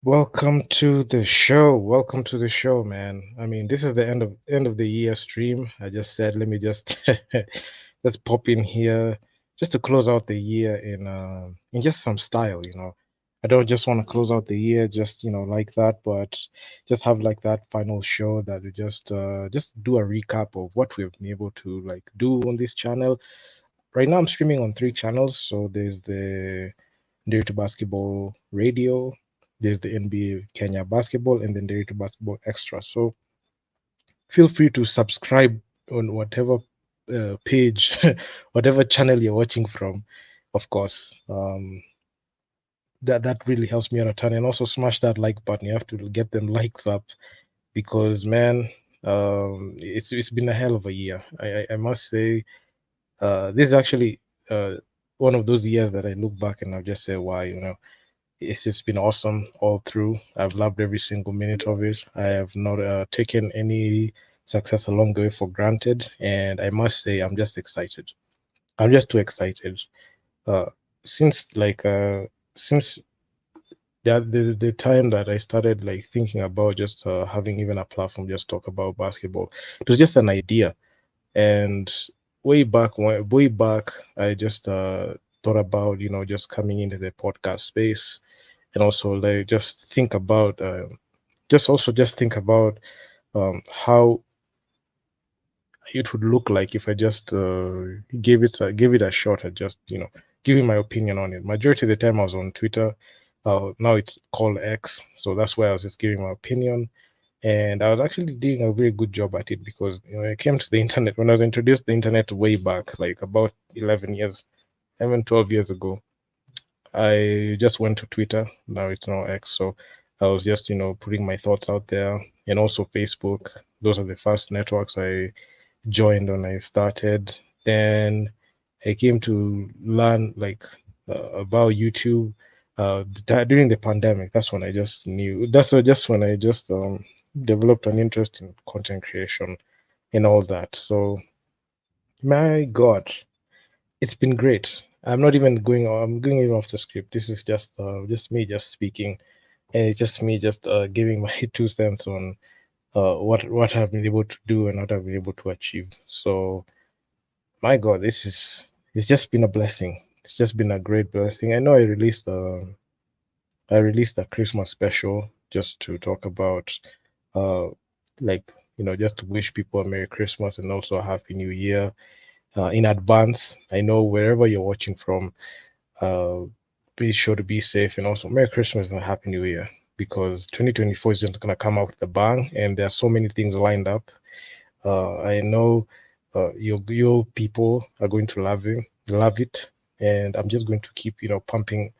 Welcome to the show. Welcome to the show, man. I mean, this is the end of the year stream. I just said, let me just let's pop in here just to close out the year in just some style. I don't just want to close out the year just like that, but just have like that final show that we just do a recap of what we've been able to like do on this channel. Right now, I'm streaming on three channels. So there's the Nderitu Basketball Radio, there's the NBA Kenya Basketball, and then Nderitu Basketball Extra. So feel free to subscribe on whatever page, whatever channel you're watching from. Of course, that really helps me out a ton. And also smash that like button. You have to get them likes up because man, it's been a hell of a year. I must say, this is actually one of those years that I look back and I'll just say, wow, it's just been awesome all through. I've loved every single minute of it. I have not taken any success along the way for granted, and I must say, I'm just excited. I'm just too excited. Uh, since like since the time that I started like thinking about just having even a platform just talk about basketball, it was just an idea. And way back, I just thought about just coming into the podcast space, and also like just think about how it would look like if I just gave it a shot at just giving my opinion on it. Majority of the time I was on Twitter. Now it's called X, so that's why I was just giving my opinion, and I was actually doing a very good job at it because when it came to the internet, when I was introduced to the internet way back, like about 11 years, 11, 12 years ago, I just went to Twitter. Now it's now X. So I was just, putting my thoughts out there, and also Facebook. Those are the first networks I joined when I started. Then I came to learn like about YouTube during the pandemic. That's when I just knew. Just when I just developed an interest in content creation and all that. So my God, it's been great. I'm not even going. I'm going even off the script. This is just me just speaking, and it's just me just giving my 2 cents on what I've been able to do and what I've been able to achieve. So my God, it's just been a blessing. It's just been a great blessing. I know I released a Christmas special just to talk about uh like just to wish people a Merry Christmas and also a Happy New Year in advance. I know wherever you're watching from, uh, be sure to be safe, and also Merry Christmas and Happy New Year because 2024 is just gonna come out with a bang, and there are so many things lined up. I know your people are going to love it, and I'm just going to keep pumping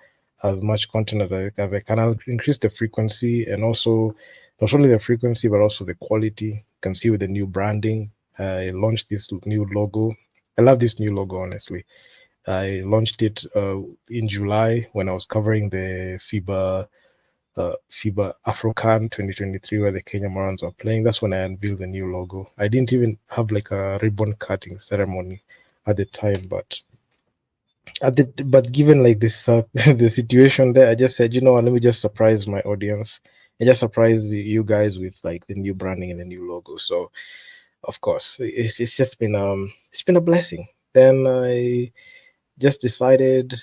as much content as I can. I'll increase the frequency, and also not only the frequency but also the quality. You can see with the new branding. I launched this new logo. I love this new logo, honestly. I launched it in July when I was covering the FIBA AfroCan 2023 where the Kenya Morans were playing. That's when I unveiled the new logo. I didn't even have like a ribbon cutting ceremony at the time, but given like this the situation there, I just said, let me just surprise my audience. I just surprise you guys with like the new branding and the new logo. So of course, it's just been it's been a blessing. Then I just decided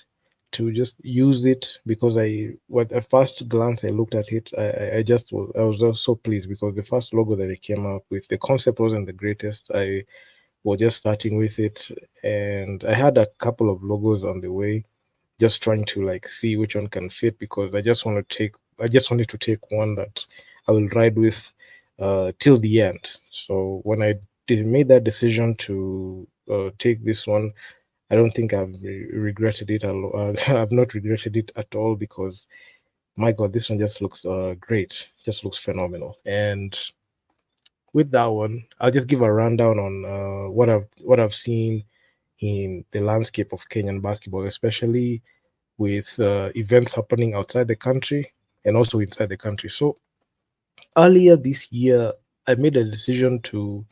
to just use it because at first glance I looked at it, I was just so pleased because the first logo that I came up with, the concept wasn't the greatest. I was just starting with it, and I had a couple of logos on the way, just trying to like see which one can fit because I just wanted to take one that I will ride with till the end. So when I did made that decision to take this one, I don't think regretted it. I've not regretted it at all because my God, this one just looks great. Just looks phenomenal. And with that one, I'll just give a rundown on what I've seen in the landscape of Kenyan basketball, especially with events happening outside the country and also inside the country. So earlier this year, I made a decision to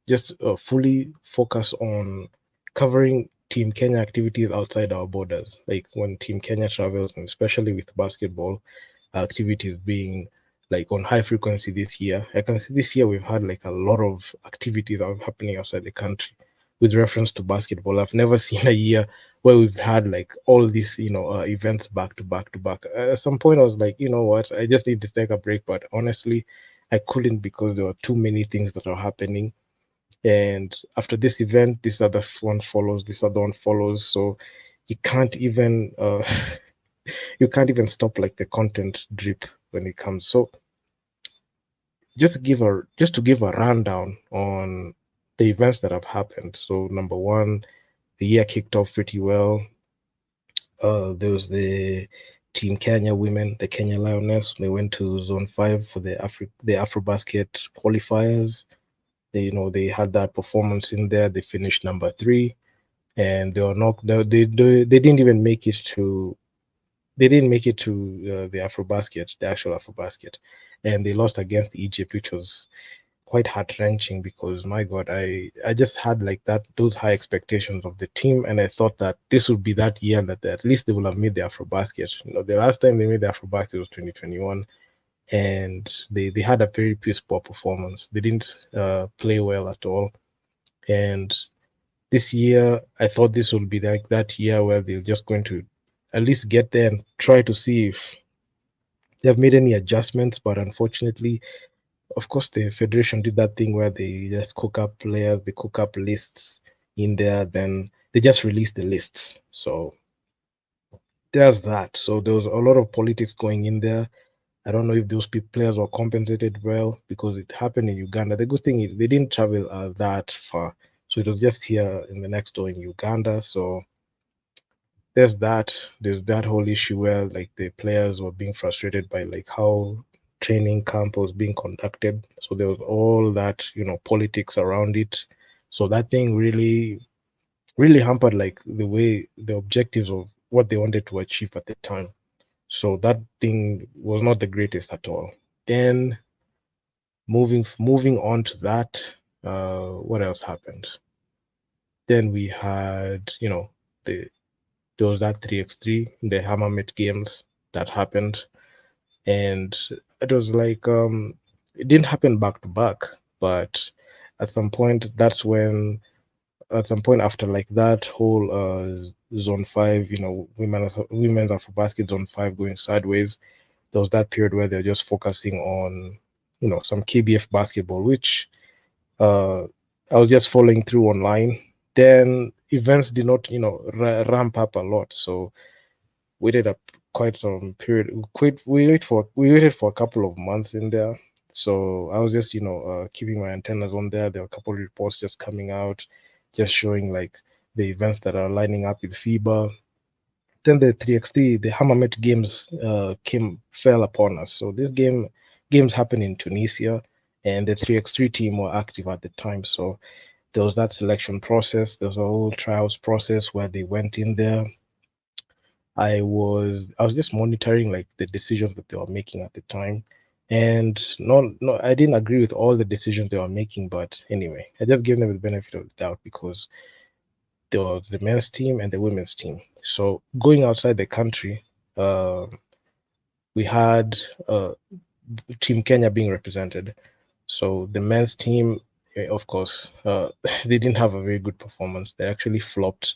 just fully focus on covering Team Kenya activities outside our borders. Like when Team Kenya travels, and especially with basketball, activities being like on high frequency this year. I can see this year we've had like a lot of activities that are happening outside the country with reference to basketball. I've never seen a year where we've had like all these, events back to back to back. At some point, I was like, you know what, I just need to take a break. But honestly, I couldn't because there were too many things that are happening. And after this event, this other one follows, this other one follows. So you can't even you can't even stop like the content drip when it comes. So just to give a rundown on the events that have happened. So number one, the year kicked off pretty well. There was the Team Kenya women, the Kenya Lioness. They went to Zone Five for the AfroBasket qualifiers. They had that performance in there. They finished number three, and they were not. They didn't even make it to. They didn't make it to the AfroBasket, the actual AfroBasket, and they lost against Egypt, which was quite heart wrenching because my God, I just had like that those high expectations of the team, and I thought that this would be that year that at least they will have made the AfroBasket. The last time they made the AfroBasket was 2021, and they had a very piss poor performance. They didn't play well at all, and this year I thought this would be like that year where they're just going to at least get there and try to see if they've made any adjustments, but unfortunately, of course, the federation did that thing where they just cook up players, they cook up lists in there, then they just release the lists. So there's that. So there was a lot of politics going in there. I don't know if those players were compensated well because it happened in Uganda. The good thing is they didn't travel that far, so it was just here in the next door in Uganda. So there's that whole issue where like the players were being frustrated by like how training camp was being conducted, so there was all that politics around it. So that thing really hampered like the objectives of what they wanted to achieve at the time. So that thing was not the greatest at all. Then moving on to that, what else happened? Then we had the there was that 3x3, the Hammermet games that happened, and it was like it didn't happen back to back, but at some point that's when at some point after like that whole zone 5, women's AfroBasket zone 5 going sideways, there was that period where they're just focusing on some KBF basketball, which uh, I was just following through online. Then events did not ramp up a lot, so we did a quite some period. We waited for a couple of months in there. So I was just keeping my antennas on there. There were a couple of reports just coming out, just showing like the events that are lining up with FIBA. Then the 3x3, the Hammermet games fell upon us. So this games happened in Tunisia, and the 3x3 team were active at the time. So there was that selection process. There was a whole trials process where they went in there. I was just monitoring like the decisions that they were making at the time. And no, I didn't agree with all the decisions they were making, but anyway, I just gave them the benefit of the doubt because there was the men's team and the women's team. So going outside the country, uh, we had Team Kenya being represented. So the men's team, of course, they didn't have a very good performance. They actually flopped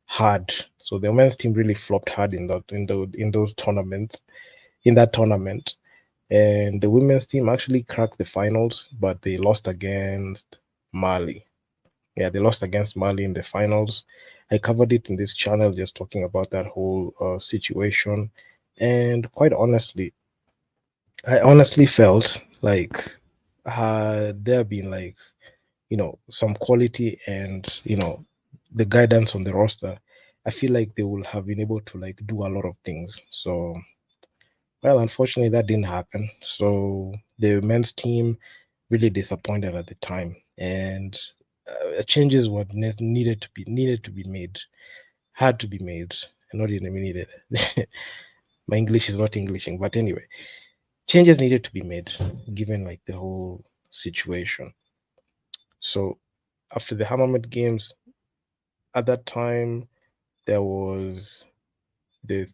hard. So the men's team really flopped hard in those tournaments, in that tournament. And the women's team actually cracked the finals, but they lost against Mali. Yeah, they lost against Mali in the finals. I covered it in this channel, just talking about that whole situation. And quite honestly, I honestly felt like had there been like some quality and the guidance on the roster, I feel like they will have been able to like do a lot of things. So well, unfortunately that didn't happen. So the men's team really disappointed at the time, and changes were needed to be made, had to be made, and not even needed. My English is not Englishing, but anyway, changes needed to be made given like the whole situation. So after the Hammermet games, at that time there was the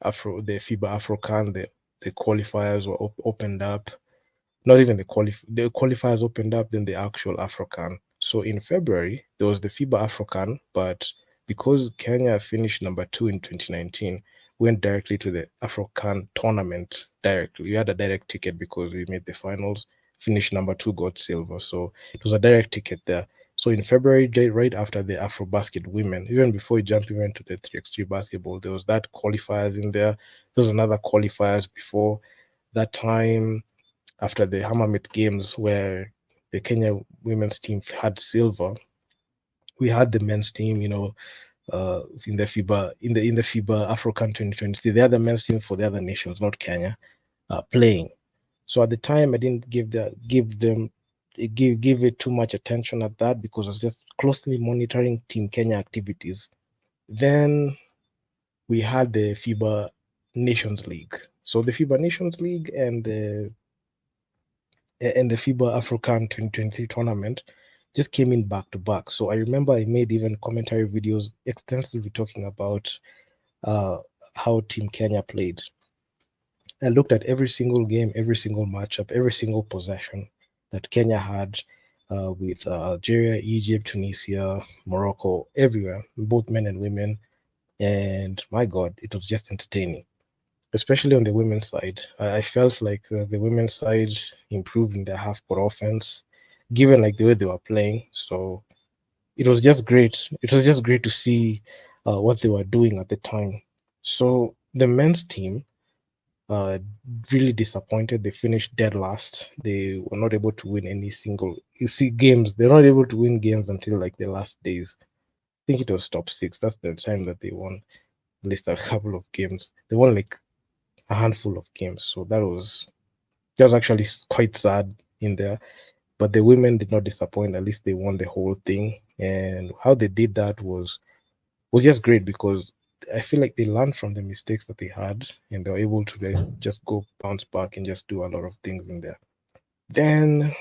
FIBA Afrocan, the qualifiers were opened up. Not even the qualifiers opened up, then the actual African. So in February there was the FIBA African, but because Kenya finished number two in 2019, went directly to the African tournament directly. We had a direct ticket because we made the finals, finished number two, got silver. So it was a direct ticket there. So in February, right after the AfroBasket women, even before we jumped even to the 3x3 basketball, there was that qualifiers in there. There was another qualifiers before that time, after the Hammermith games where the Kenya women's team had silver. We had the men's team, in the FIBA African 2023. The other men's team for the other nations, not Kenya, playing. So at the time, I didn't give it too much attention at that because I was just closely monitoring Team Kenya activities. Then we had the FIBA Nations League. So the FIBA Nations League and the FIBA African 2023 tournament just came in back to back. So I remember I made even commentary videos extensively talking about uh, how Team Kenya played. I looked at every single game, every single matchup, every single possession that Kenya had with Algeria, Egypt, Tunisia, Morocco, everywhere, both men and women. And my God, it was just entertaining, especially on the women's side. I felt like the women's side improved in their half-court offense, given like the way they were playing. So it was just great. It was just great to see what they were doing at the time. So the men's team uh, really disappointed. They finished dead last. They were not able to win any single. You see, games. They're not able to win games until like the last days. I think it was top six. That's the time that they won at least a couple of games. They won like a handful of games. So that was actually quite sad in there. But the women did not disappoint. At least they won the whole thing. And how they did that was just great because I feel like they learned from the mistakes that they had and they were able to just go bounce back and just do a lot of things in there. Then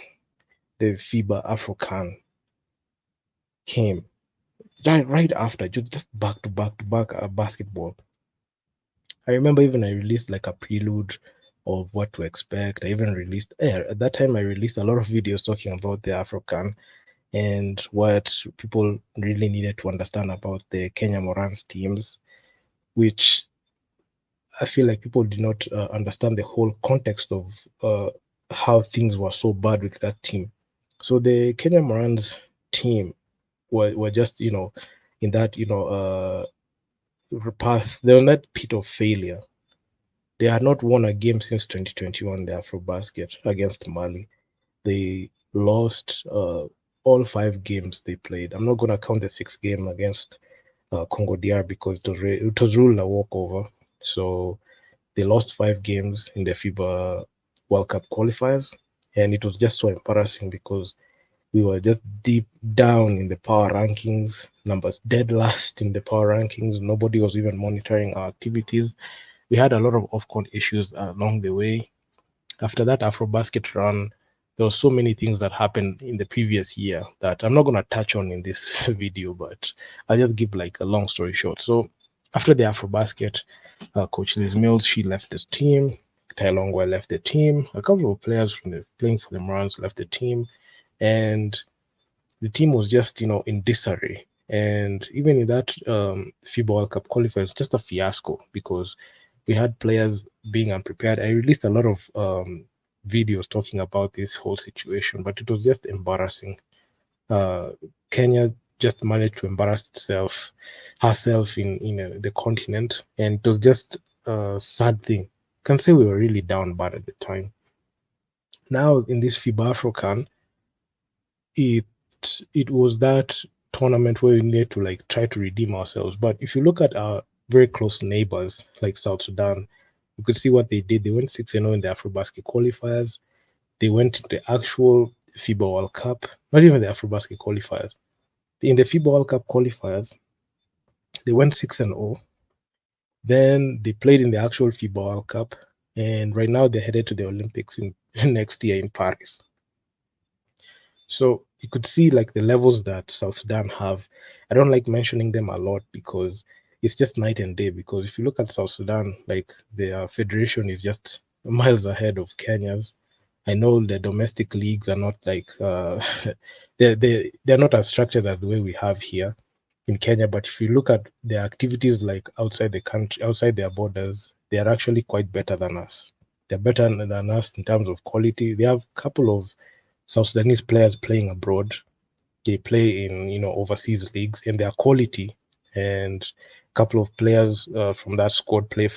the FIBA African came right after, just back to back to back basketball. I remember even I released like a prelude of what to expect. I even released at that time I released a lot of videos talking about the African and what people really needed to understand about the Kenya Morans teams, which I feel like people did not understand the whole context of how things were so bad with that team. So the Kenya Morans team were just in that path. They're on that pit of failure. They had not won a game since 2021, the AfroBasket against Mali. They lost all five games they played. I'm not going to count the sixth game against Congo DR because it was ruled a walkover. So they lost five games in the FIBA World Cup qualifiers. And it was just so embarrassing because we were just deep down in the power rankings, numbers dead last in the power rankings. Nobody was even monitoring our activities. We had a lot of off-court issues along the way. After that AfroBasket run, there were so many things that happened in the previous year that I'm not going to touch on in this video, but I'll just give like a long story short. So after the AfroBasket, Coach Liz Mills, she left the team. Tai Longwa left the team. A couple of players playing for the Morans left the team. And the team was just, in disarray. And even in that FIBA World Cup qualifier, it's just a fiasco because we had players being unprepared. I released a lot of videos talking about this whole situation, but it was just embarrassing. Kenya just managed to embarrass herself in the continent, and it was just a sad thing. Can say we were really down bad at the time. Now in this FIBA African, it it was that tournament where we needed to like try to redeem ourselves. But if you look at our very close neighbors like South Sudan, you could see what they did. They went 6-0 in the AfroBasket qualifiers. They went to the actual FIBA World Cup, not even the AfroBasket qualifiers. In the FIBA World Cup qualifiers, they went 6-0. Then they played in the actual FIBA World Cup, and right now they're headed to the Olympics in next year in Paris. So you could see like the levels that South Sudan have. I don't like mentioning them a lot because it's just night and day. Because if you look at South Sudan, like their federation is just miles ahead of Kenya's. I know the domestic leagues are not like they're not as structured as the way we have here in Kenya. But if you look at their activities like outside the country, outside their borders, they are actually quite better than us. They're better than us in terms of quality. They have a couple of South Sudanese players playing abroad. They play in overseas leagues, and their quality. And a couple of players from that squad play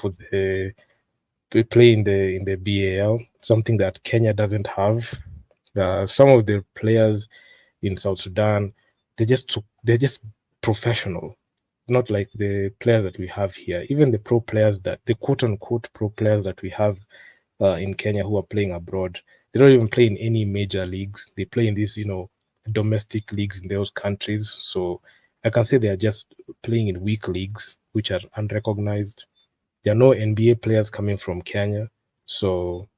in the BAL, something that Kenya doesn't have. Some of the players in South Sudan, they're just professional, not like the players that we have here. Even the pro players that the quote unquote pro players that we have in Kenya who are playing abroad, they don't even play in any major leagues. They play in these domestic leagues in those countries. So I can say they are just playing in weak leagues which are unrecognized. There are no NBA players coming from Kenya. So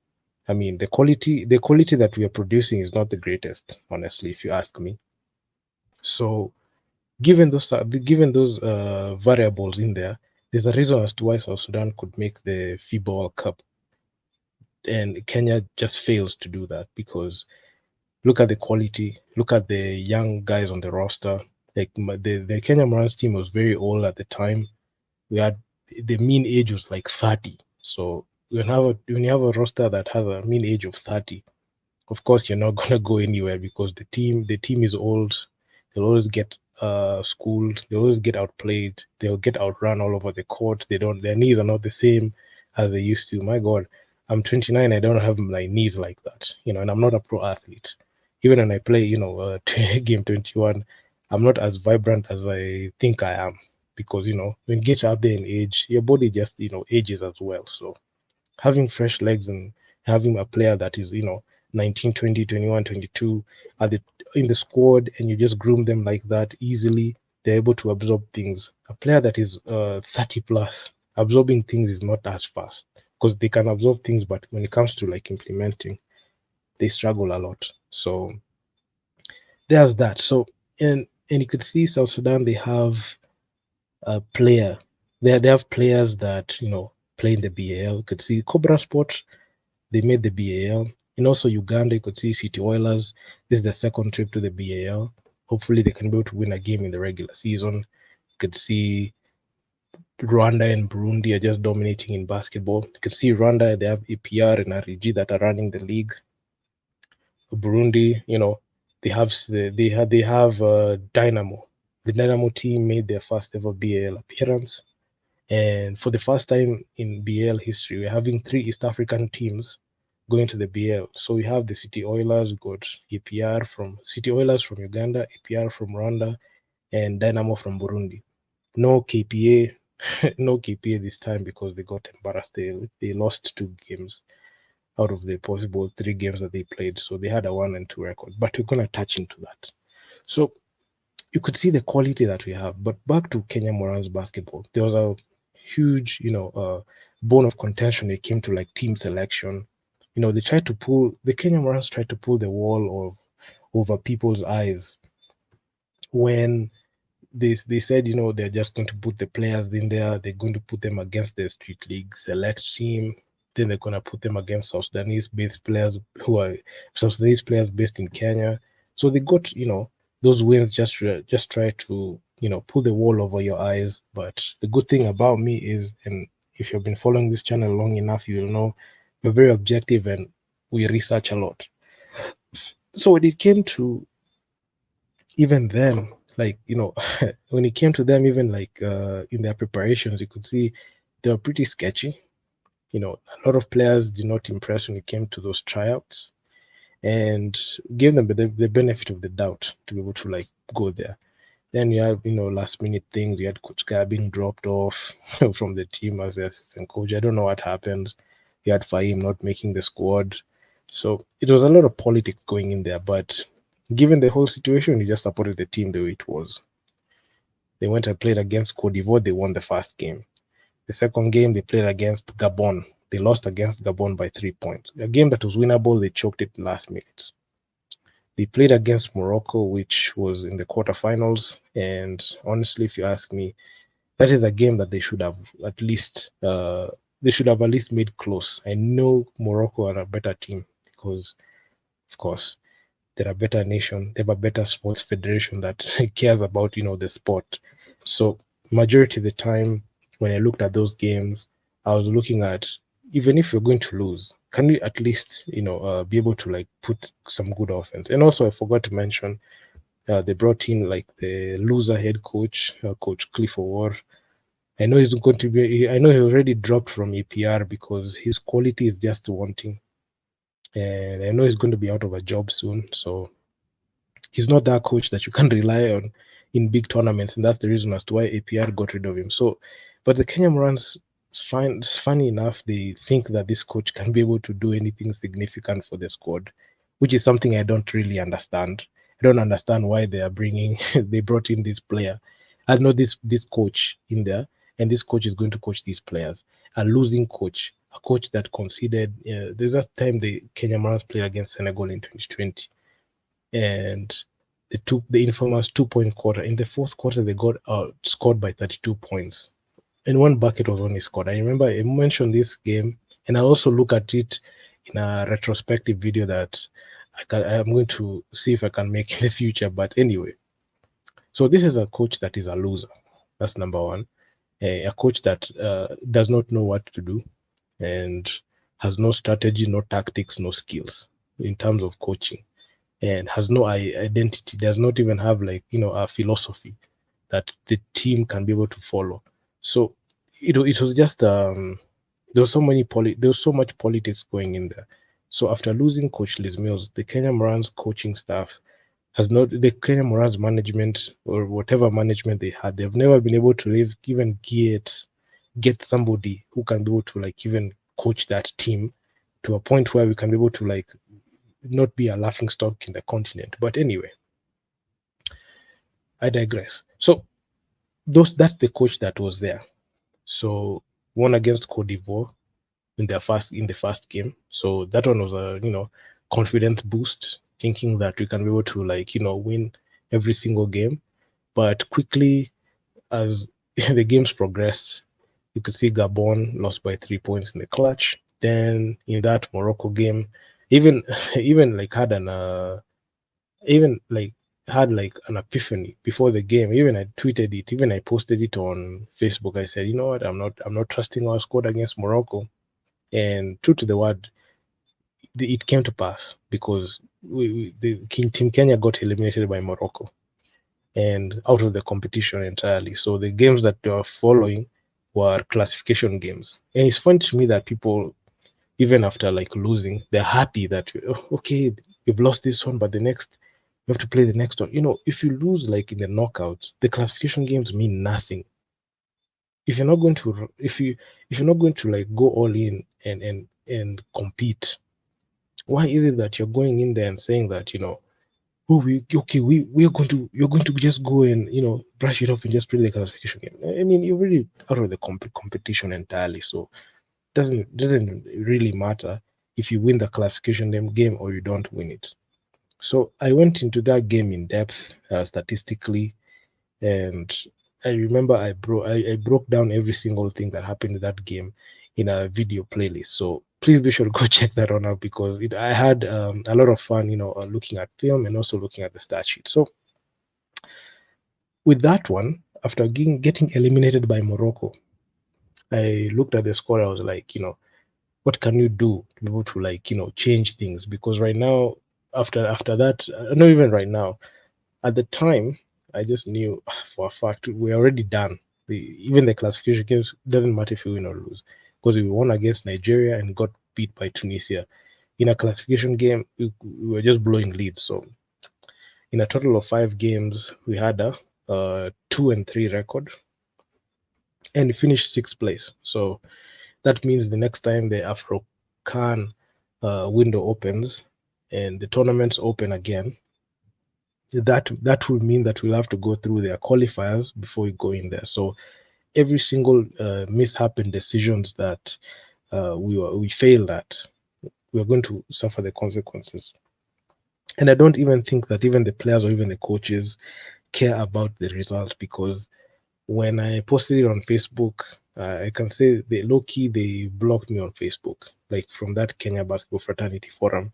I mean, the quality that we are producing is not the greatest, honestly, if you ask me. So given those variables in there, there's a reason as to why South Sudan could make the FIBA World Cup, and Kenya just fails to do that because look at the quality, look at the young guys on the roster. Like the Kenya Morans team was very old at the time. We had the mean age was like 30. So when you have a roster that has a mean age of 30, of course you're not gonna go anywhere because the team is old. They'll always get schooled. They always get outplayed. They'll get outrun all over the court. Their knees are not the same as they used to. My God, I'm 29. I don't have my knees like that, and I'm not a pro athlete. Even when I play, game 21, I'm not as vibrant as I think I am because when you get up there in age, your body just ages as well. So having fresh legs and having a player that is 19, 20, 21, 22 at the in the squad, and you just groom them like that easily, they're able to absorb things. A player that is 30 plus, absorbing things is not as fast because they can absorb things, but when it comes to like implementing, they struggle a lot. So there's that. So and you could see South Sudan, they have a player. They have players that play in the BAL. You could see Cobra Sport, they made the BAL. And also Uganda, you could see City Oilers. This is the second trip to the BAL. Hopefully they can be able to win a game in the regular season. You could see Rwanda and Burundi are just dominating in basketball. You could see Rwanda, they have APR and REG that are running the league. Burundi, they have Dynamo. The Dynamo team made their first ever BAL appearance. And for the first time in BL history, we're having three East African teams going to the BL. So we have the City Oilers, we got APR from City Oilers from Uganda, APR from Rwanda, and Dynamo from Burundi. No KPA, no KPA this time because they got embarrassed. They lost 2 games out of the possible 3 games that they played. So they had a 1-2 record. But we're gonna touch into that. So you could see the quality that we have. But back to Kenya Morans basketball, there was a huge, bone of contention when it came to like team selection. The Kenya Morans tried to pull the wall of over people's eyes when they said, they're just going to put the players in there, they're going to put them against the street league select team, then they're going to put them against South Sudanese players based in Kenya. So they got, those wins just try to, pull the wall over your eyes. But the good thing about me is, and if you've been following this channel long enough, you'll know we're very objective and we research a lot. So when it came to even them, like when it came to them, even like in their preparations, you could see they were pretty sketchy. A lot of players did not impress when it came to those tryouts, and gave them the benefit of the doubt to be able to like go there. Then you have last minute things. You had Coach Guy being dropped off from the team as the assistant coach. I don't know what happened. You had Fahim not making the squad. So it was a lot of politics going in there. But given the whole situation, you just supported the team the way it was. They went and played against Cote d'Ivoire. They won the first game. The second game, they played against Gabon. They lost against Gabon by 3 points. A game that was winnable, they choked it last minute. They played against Morocco, which was in the quarterfinals. And honestly, if you ask me, that is a game that they should have at least they should have at least made close. I know Morocco are a better team because, of course, they're a better nation. They have a better sports federation that cares about, the sport. So majority of the time when I looked at those games, I was looking at, even if you're going to lose, can you at least, be able to like put some good offense? And also I forgot to mention, they brought in like the loser head coach, Coach Cliff O'War. I know he's going to be. I know he already dropped from APR because his quality is just wanting, and I know he's going to be out of a job soon. So he's not that coach that you can rely on in big tournaments, and that's the reason as to why APR got rid of him. So, but the Kenya Morans, funny enough, they think that this coach can be able to do anything significant for the squad, which is something I don't really understand. I don't understand why they are bringing they brought in this player. I know this coach in there, and this coach is going to coach these players. A losing coach, a coach that conceded. There's that time the Kenya Morans played against Senegal in 2020, and they took the infamous 2 point quarter. In the fourth quarter, they got scored by 32 points, and one bucket was only scored. I remember I mentioned this game, and I also look at it in a retrospective video that I'm going to see if I can make in the future. But anyway, so this is a coach that is a loser. That's number one. A coach that does not know what to do and has no strategy, no tactics, no skills in terms of coaching, and has no identity, does not even have like a philosophy that the team can be able to follow. So it was just there was so much politics going in there. So after losing Coach Liz Mills, the Kenya Morans coaching staff has not the Kenya Morans management or whatever management they had, they've never been able to even get somebody who can be able to like even coach that team to a point where we can be able to like not be a laughing stock in the continent. But anyway, I digress. So that's the coach that was there. So won against Cote d'Ivoire in the first game. So that one was a confidence boost, thinking that we can be able to like win every single game. But quickly as the games progressed, you could see Gabon lost by 3 points in the clutch. Then in that Morocco game, even even like had an even like had like an epiphany before the game. Even I tweeted it, even I posted it on Facebook. I said, you know what, I'm not trusting our squad against Morocco. And true to the word, it came to pass because the Team Kenya got eliminated by Morocco and out of the competition entirely. So the games that they were following were classification games. And it's funny to me that people, even after like losing, they're happy that okay, we've lost this one, but the next we have to play the next one. If you lose like in the knockouts, the classification games mean nothing. If you're not going to if you're not going to like go all in and compete, why is it that you're going in there and saying that oh we're going to you're going to just go and brush it off and just play the classification game? I mean, you're really out of the competition entirely, so doesn't really matter if you win the classification game or you don't win it. So I went into that game in depth, statistically, and I remember I broke down every single thing that happened in that game in a video playlist. So please be sure to go check that one out because I had a lot of fun, looking at film and also looking at the stat sheet. So with that one, after getting eliminated by Morocco, I looked at the score. I was like, what can you do to be able to like change things? Because right now, after that, not even right now, at the time, I just knew for a fact we're already done. Even the classification games doesn't matter if you win or lose because we won against Nigeria and got beat by Tunisia. In a classification game, we were just blowing leads. So in a total of 5 games, we had a 2-3 record and finished 6th place. So that means the next time the Afro-Can window opens and the tournaments open again, that will mean that we'll have to go through their qualifiers before we go in there. So every single mishap and decisions that we failed at, we're going to suffer the consequences. And I don't even think that even the players or even the coaches care about the result, because when I posted it on Facebook, I can say they low key they blocked me on Facebook, like from that Kenya Basketball Fraternity forum,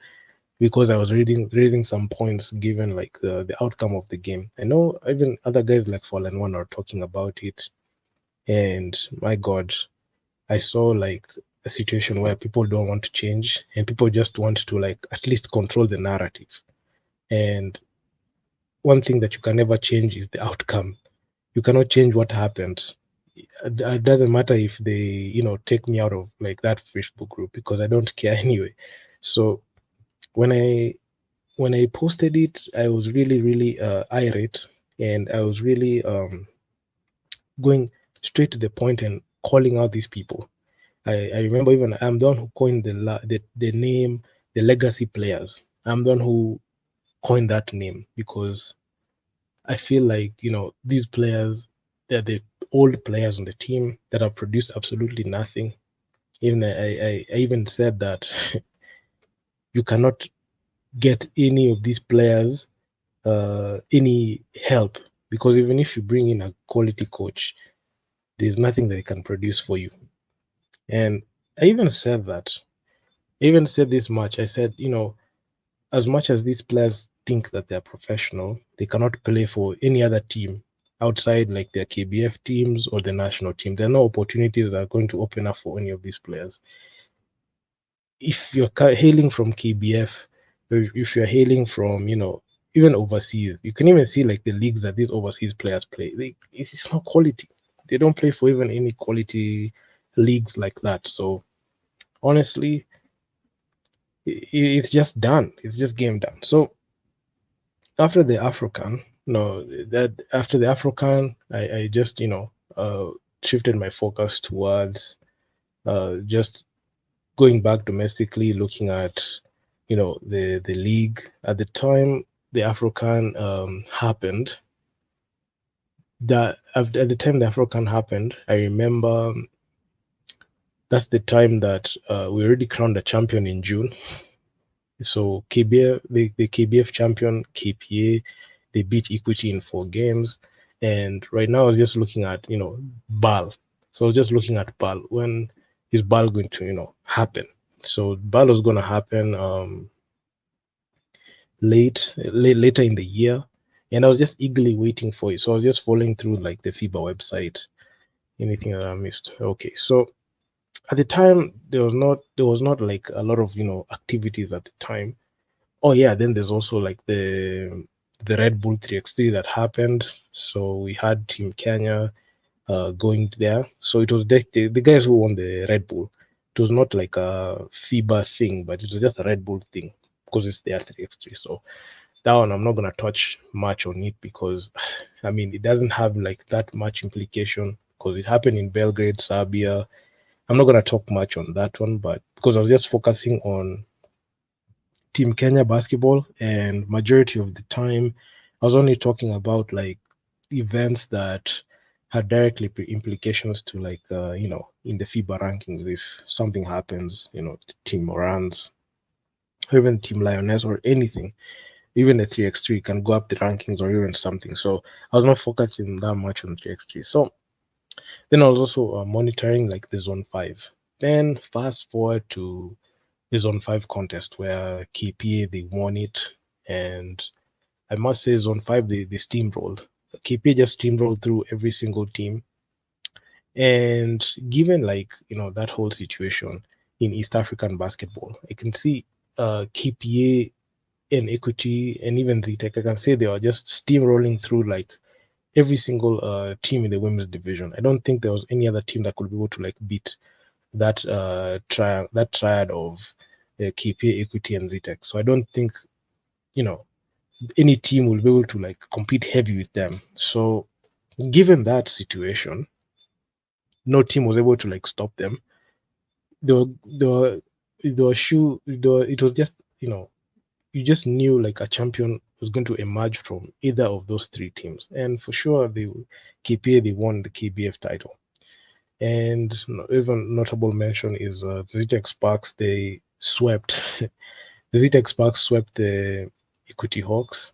because I was raising some points given like the outcome of the game. I know even other guys like Fallen One are talking about it, and my God, I saw like a situation where people don't want to change and people just want to like at least control the narrative. And one thing that you can never change is the outcome. You cannot change what happened. It doesn't matter if they, take me out of like that Facebook group because I don't care anyway. So when I posted it, I was really, really irate, and I was really going straight to the point and calling out these people. I remember even I'm the one who coined the name the legacy players. I'm the one who coined that name because I feel like these players, they're the old players on the team that have produced absolutely nothing. Even I even said that you cannot get any of these players any help because even if you bring in a quality coach, there's nothing they can produce for you. And I even said that. I even said this much. I said, as much as these players think that they're professional, they cannot play for any other team outside like their KBF teams or the national team. There are no opportunities that are going to open up for any of these players. If you're hailing from KBF, or if you're hailing from, even overseas, you can even see like the leagues that these overseas players play. It's not quality. They don't play for even any quality leagues like that. So honestly, it's just done. It's just game done. So after the African, no, that after the African, I just shifted my focus towards just going back domestically, looking at the league at the time the African happened. That at the time the African happened, I remember that's the time that we already crowned a champion in June. So KBF, the KBF champion, KPA, they beat Equity in 4 games. And right now I was just looking at, BAL. So I was just looking at BAL. When is BAL going to, happen? So BAL was going to happen later in the year. And I was just eagerly waiting for it. So I was just following through like the FIBA website. Anything that I missed? Okay. So at the time there was not like a lot of activities at the time. Oh yeah, then there's also like the Red Bull 3x3 that happened. So we had Team Kenya going there. So it was the guys who won the Red Bull. It was not like a FIBA thing, but it was just a Red Bull thing because it's their 3x3. So that one I'm not gonna touch much on it because I mean it doesn't have like that much implication because it happened in Belgrade, Serbia. I'm not gonna talk much on that one, but because I was just focusing on Team Kenya basketball, and majority of the time, I was only talking about like events that had directly implications to like in the FIBA rankings. If something happens, Team Morans, or even Team Lioness, or anything, even the 3x3 can go up the rankings or even something. So I was not focusing that much on 3x3. So then I was also monitoring like the Zone 5. Then fast forward to the Zone 5 contest where KPA they won it, and I must say Zone 5 they steamrolled. KPA just steamrolled through every single team, and given like that whole situation in East African basketball, I can see KPA and Equity and even ZTech. I can say they are just steamrolling through like every single team in the women's division. I don't think there was any other team that could be able to like beat that triad of KPA, Equity, and ZTech. So I don't think you know any team will be able to like compete heavy with them. So given that situation, no team was able to like stop them. The shoe it was just you just knew like a champion was going to emerge from either of those 3 teams, and for sure the KPA they won the KBF title. And even notable mention is ZTech Sparks. They swept the ZTech Sparks swept the Equity Hawks.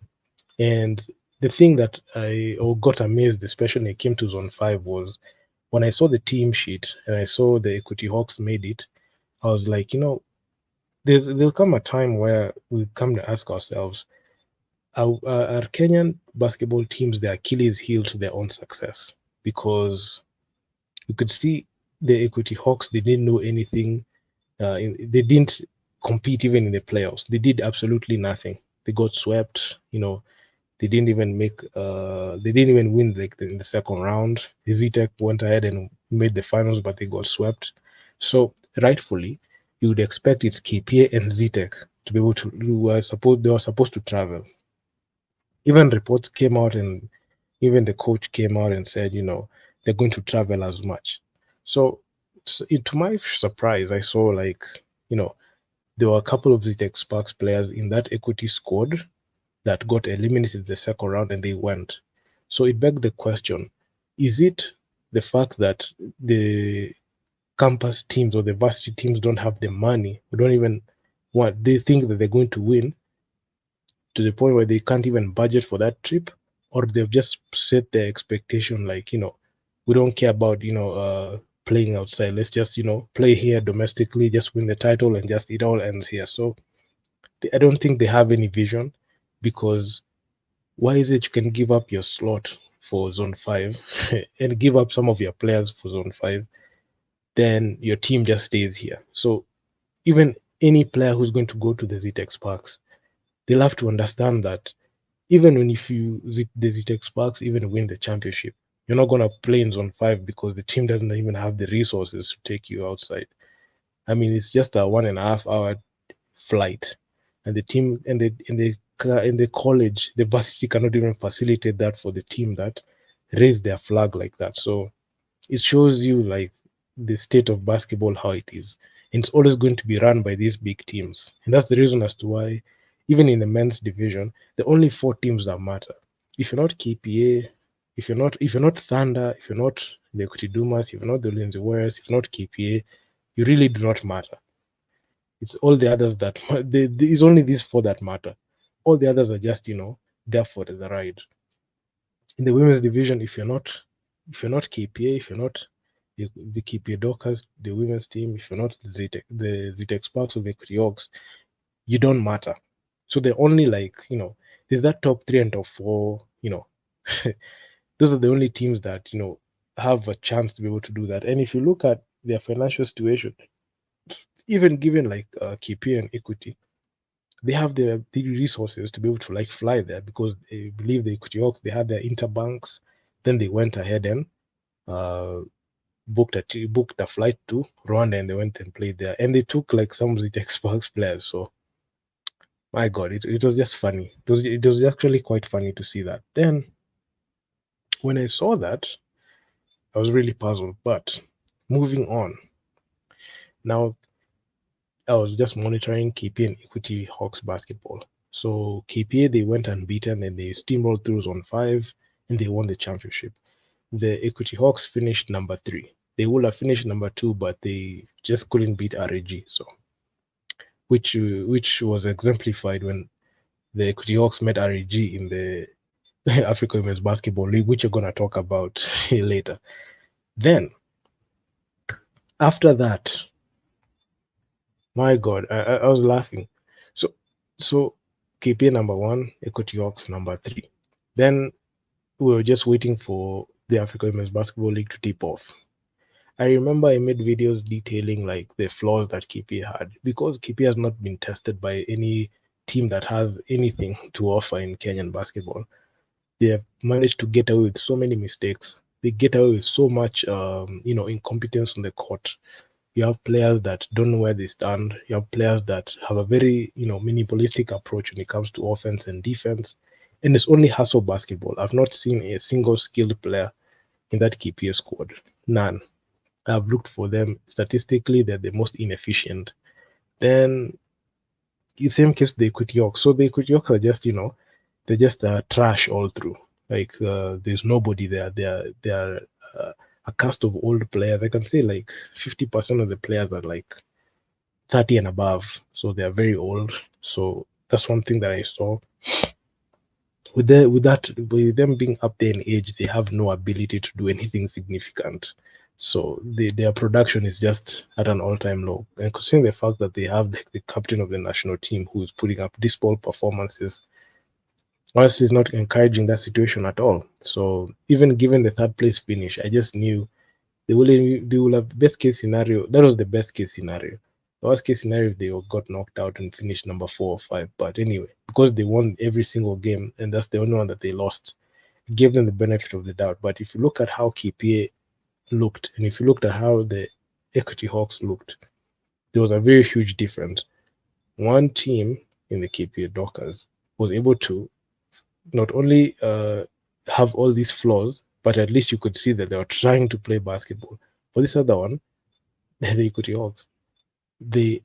And the thing that I got amazed, especially when it came to Zone 5, was when I saw the team sheet and I saw the Equity Hawks made it, I was like, there'll come a time where we come to ask ourselves, are Kenyan basketball teams the Achilles heel to their own success? Because you could see the Equity Hawks, they didn't know anything. They didn't compete even in the playoffs. They did absolutely nothing. They got swept. They didn't even win like in the second round. Zitec went ahead and made the finals, but they got swept. So rightfully, you would expect it's KPA and Zitec to be able to. They were supposed to travel. Even reports came out, and even the coach came out and said, they're going to travel as much. So to my surprise, I saw like, you know, there were a couple of Zitec Sparks players in that equity squad that got eliminated in the second round and they went. So it begged the question, is it the fact that the campus teams or the varsity teams don't have the money, don't even want, they think that they're going to win to the point where they can't even budget for that trip, or they've just set their expectation like, we don't care about, playing outside. Let's just, play here domestically, just win the title and just it all ends here. So I don't think they have any vision because why is it you can give up your slot for zone 5 and give up some of your players for zone 5, then your team just stays here. So even any player who's going to go to the Zitex Parks, they'll have to understand that even when if you the Zitex Parks even win the championship, you're not going to play in zone 5 because the team doesn't even have the resources to take you outside. I mean, it's just a 1.5 hour flight, and the team and the college, the varsity cannot even facilitate that for the team that raised their flag like that. So it shows you like the state of basketball how it is. And it's always going to be run by these big teams, and that's the reason as to why, even in the men's division, the only 4 teams that matter. If you're not KPA, if you're not Thunder, if you're not the Equity Dumas, if you're not the Lindsay Warriors, if you're not KPA, you really do not matter. It's all the others that it's only these 4 that matter. All the others are just there for the ride. In the women's division, if you're not KPA, if you're not the KPA Dockers, the women's team, if you're not the Zitex Sparks or the Equity Hawks, you don't matter. So they're only like there's that top 3 and top 4. Those are the only teams that have a chance to be able to do that. And if you look at their financial situation, even given like KPA and Equity, they have the resources to be able to like fly there because they believe the Equity Hawks, they had their interbanks. Then they went ahead and uh, booked a flight to Rwanda and they went and played there. And they took like some of the Xbox players. So my God, it was just funny. It was actually quite funny to see that. Then when I saw that, I was really puzzled. But moving on, now I was just monitoring KPA and Equity Hawks basketball. So KPA, they went unbeaten and they steamrolled through zone 5 and they won the championship. The Equity Hawks finished number 3. They would have finished number 2, but they just couldn't beat RAG. So which was exemplified when the Equity Hawks met RAG in the Africa Women's Basketball League, which you're gonna talk about later. Then after that, my God, I was laughing. So KPA number 1, Equity Hawks number 3. Then we were just waiting for the Africa Women's Basketball League to tip off. I remember I made videos detailing like the flaws that KPA had because KPA has not been tested by any team that has anything to offer in Kenyan basketball. They have managed to get away with so many mistakes. They get away with so much, incompetence on the court. You have players that don't know where they stand. You have players that have a very, minimalistic approach when it comes to offense and defense. And it's only hustle basketball. I've not seen a single skilled player in that KPA squad. None. I've looked for them. Statistically, they're the most inefficient. Then, the same case the Equity Hawks. So the Equity Hawks are just, they're just trash all through. Like there's nobody there. They're a cast of old players. I can say like 50% of the players are like 30 and above, so they're very old. So that's one thing that I saw. With them being up there in age, they have no ability to do anything significant. So their production is just at an all-time low. And considering the fact that they have the captain of the national team who is putting up dismal performances, honestly, is not encouraging that situation at all. So even given the third place finish, I just knew they will have best case scenario. That was the best case scenario. The worst case scenario if they got knocked out and finished number 4 or 5. But anyway, because they won every single game and that's the only one that they lost, it gave them the benefit of the doubt. But if you look at how KPA looked and if you looked at how the Equity Hawks looked, there was a very huge difference. One team in the KPA Dockers was able to not only have all these flaws, but at least you could see that they were trying to play basketball. For this other one, the Equity Hawks, they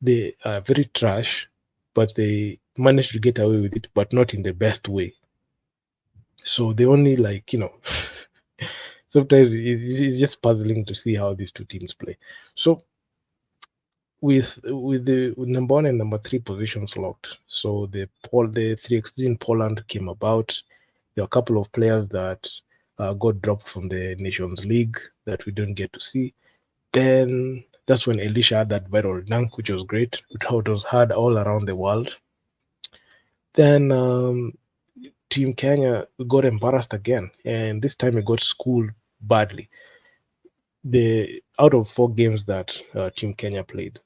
they are very trash, but they managed to get away with it, but not in the best way. So they only sometimes it's just puzzling to see how these two teams play. So with the number one and number three positions locked, so the 3x3 in Poland came about. There are a couple of players that got dropped from the Nations League that we don't get to see. Then that's when Elisha had that viral dunk, which was great. It was heard all around the world. Then Team Kenya got embarrassed again, and this time it got schooled badly. The out of 4 games that Team Kenya played,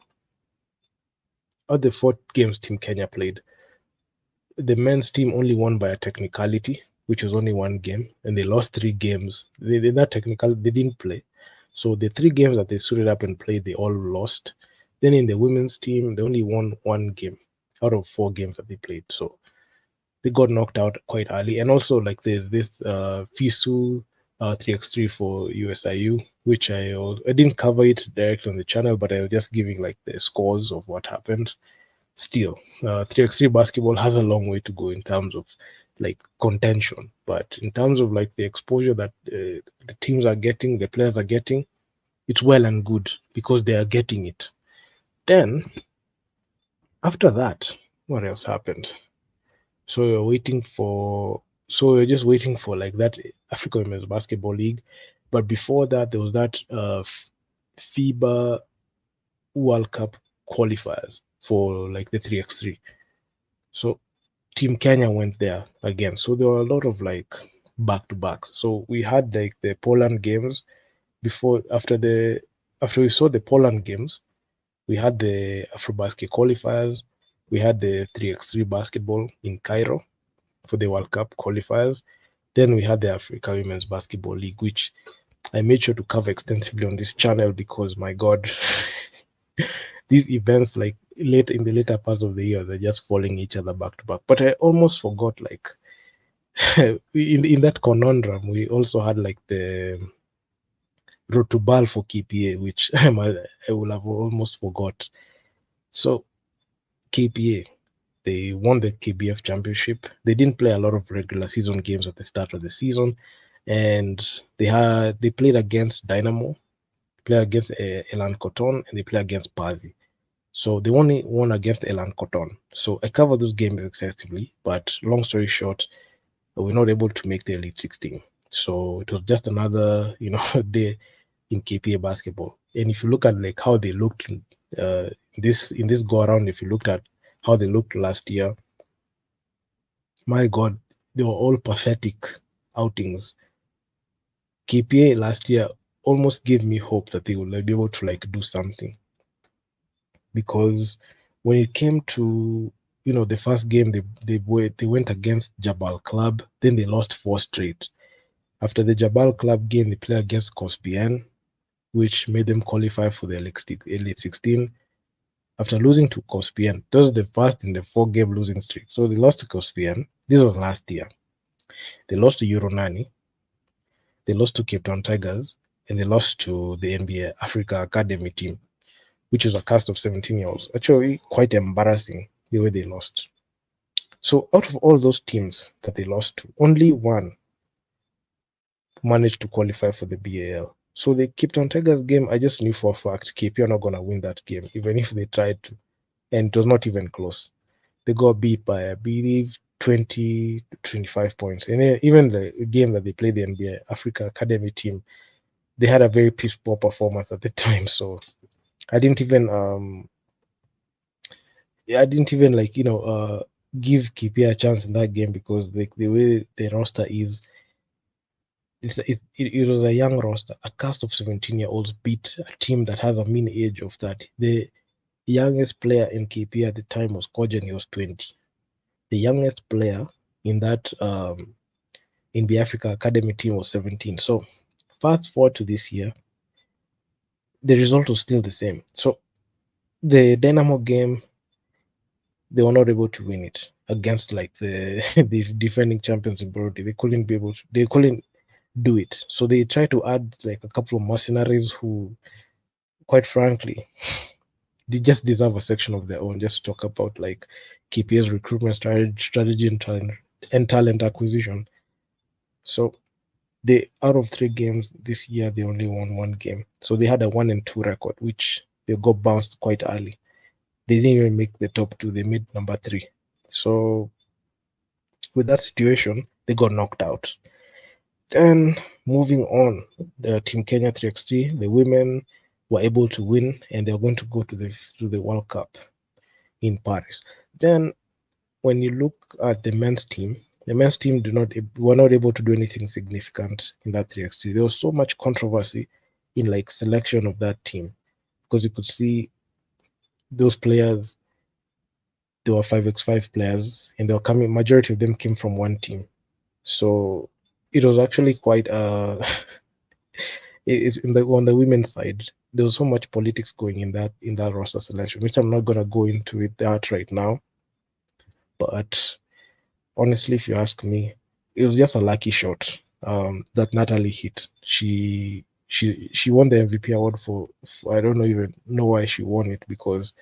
out of the 4 games Team Kenya played, the men's team only won by a technicality, which was only 1 game, and they lost 3 games. They did not technical, they didn't play. So the 3 games that they suited up and played, they all lost. Then in the women's team, they only won 1 game out of 4 games that they played. So they got knocked out quite early. And also, like there's this FISU 3x3 for USIU, which I didn't cover it directly on the channel, but I was just giving like the scores of what happened. Still, 3x3 basketball has a long way to go in terms of like contention, but in terms of like the exposure that the teams are getting, the players are getting, it's well and good because they are getting it. Then after that, what else happened? So you're waiting for, so you're just waiting for like that Africa Women's Basketball League, but before that there was that FIBA World Cup qualifiers for like the 3x3. So Team Kenya went there again. So there were a lot of like back to backs. So we had like the Poland games before after we saw the Poland games, we had the Afrobasket qualifiers, we had the 3x3 basketball in Cairo for the World Cup qualifiers. Then we had the Africa Women's Basketball League, which I made sure to cover extensively on this channel because my God, these events like late in the later parts of the year, they're just following each other back to back. But I almost forgot like in that conundrum, we also had like the Road to Ball for KPA, which I will have almost forgot. So KPA, they won the KBF championship. They didn't play a lot of regular season games at the start of the season, and they played against Dynamo, played against Elan Cotton, and they played against Pazi. So they only won against Elan Cotton. So I covered those games extensively, but long story short, we're not able to make the Elite 16. So it was just another, day in KPA basketball. And if you look at like how they looked in this go around, if you looked at how they looked last year, my God, they were all pathetic outings. KPA last year almost gave me hope that they would be able to like do something, because when it came to the first game, they went against Jabal Club, then they lost 4 straight. After the Jabal Club game, they played against Cospian, which made them qualify for the Elite 16. After losing to Cospian, that was the first in the 4-game losing streak. So they lost to Cospian. This was last year. They lost to Euronani. They lost to Cape Town Tigers, and they lost to the NBA Africa Academy team, which is a cast of 17-year-olds. Actually, quite embarrassing the way they lost. So out of all those teams that they lost to, only one managed to qualify for the BAL. So the Cape Town Tigers game, I just knew for a fact KP are not going to win that game, even if they tried to. And it was not even close. They got beat by, I believe, 20 to 25 points. And even the game that they played, the NBA Africa Academy team, they had a very piss poor performance at the time. So I didn't even I didn't even like give KP a chance in that game because the way the roster is, it was a young roster. A cast of 17-year-olds beat a team that has a mean age of 30. The youngest player in KP at the time was Kojan. He was 20. The youngest player in that in the Africa Academy team was 17. So fast forward to this year, the result was still the same. So the Dynamo game, they were not able to win it against like the the defending champions in Burundi. They couldn't do it. So they tried to add like a couple of mercenaries who, quite frankly, they just deserve a section of their own. Just to talk about like KPA's recruitment strategy and talent acquisition. So they, out of 3 games this year, they only won 1 game. So they had a 1-2 record, which they got bounced quite early. They didn't even make the top 2. They made number 3. So with that situation, they got knocked out. Then moving on, the Team Kenya 3x3, the women were able to win, and they're going to go to the World Cup in Paris. Then when you look at the men's team were not able to do anything significant in that 3x3. There was so much controversy in like selection of that team because you could see those players. There were 5x5 players, and they were coming. Majority of them came from one team, so it was actually quite it's in the on the women's side. There was so much politics going in that roster selection, which I'm not gonna go into it that right now. But honestly, if you ask me, it was just a lucky shot that Natalie hit. She won the MVP award for I don't know even know why she won it because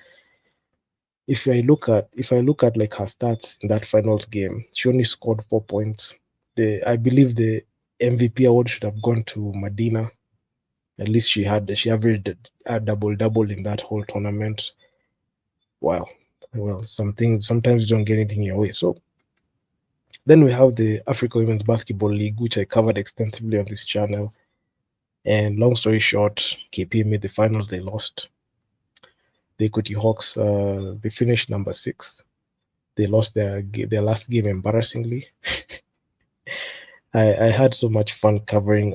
if I look at like her stats in that finals game, she only scored 4 points. The I believe the MVP award should have gone to Medina. At least she averaged a double in that whole tournament. Wow. Well, sometimes you don't get anything your way. So then we have the Africa Women's Basketball League, which I covered extensively on this channel. And long story short, KP made the finals. They lost. The Equity Hawks, they finished number 6. They lost their last game embarrassingly. I had so much fun covering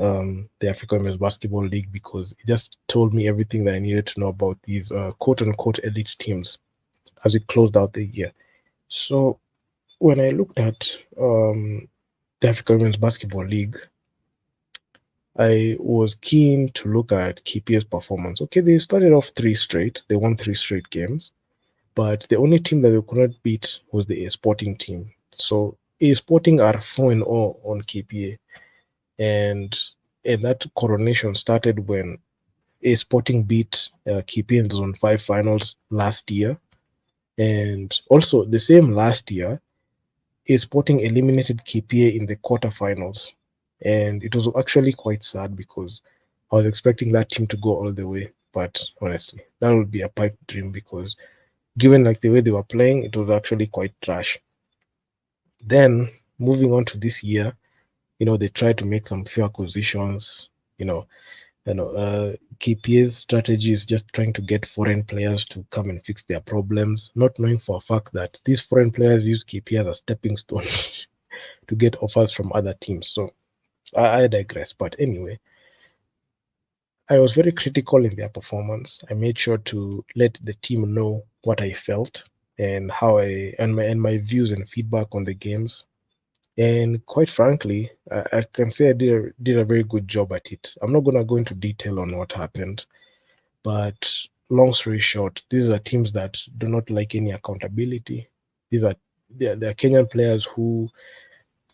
the Africa Women's Basketball League because it just told me everything that I needed to know about these quote unquote elite teams as it closed out the year. So when I looked at the Africa Women's Basketball League, I was keen to look at KPA's performance. Okay, they started off 3 straight. They won 3 straight games, but the only team that they could not beat was the Sporting team. So Sporting are 4-0 on KPA, and that coronation started when Sporting beat KPA in the Zone 5 finals last year, and also the same last year, Sporting eliminated KPA in the quarterfinals. And it was actually quite sad because I was expecting that team to go all the way. But honestly, that would be a pipe dream because given like the way they were playing, it was actually quite trash. Then moving on to this year, they tried to make some few acquisitions. KPA's strategy is just trying to get foreign players to come and fix their problems, not knowing for a fact that these foreign players use KPA as a stepping stone to get offers from other teams. So I digress. But anyway, I was very critical in their performance. I made sure to let the team know what I felt and how my views and feedback on the games. And quite frankly, I can say I did a very good job at it. I'm not gonna go into detail on what happened, but long story short, these are teams that do not like any accountability. They're Kenyan players who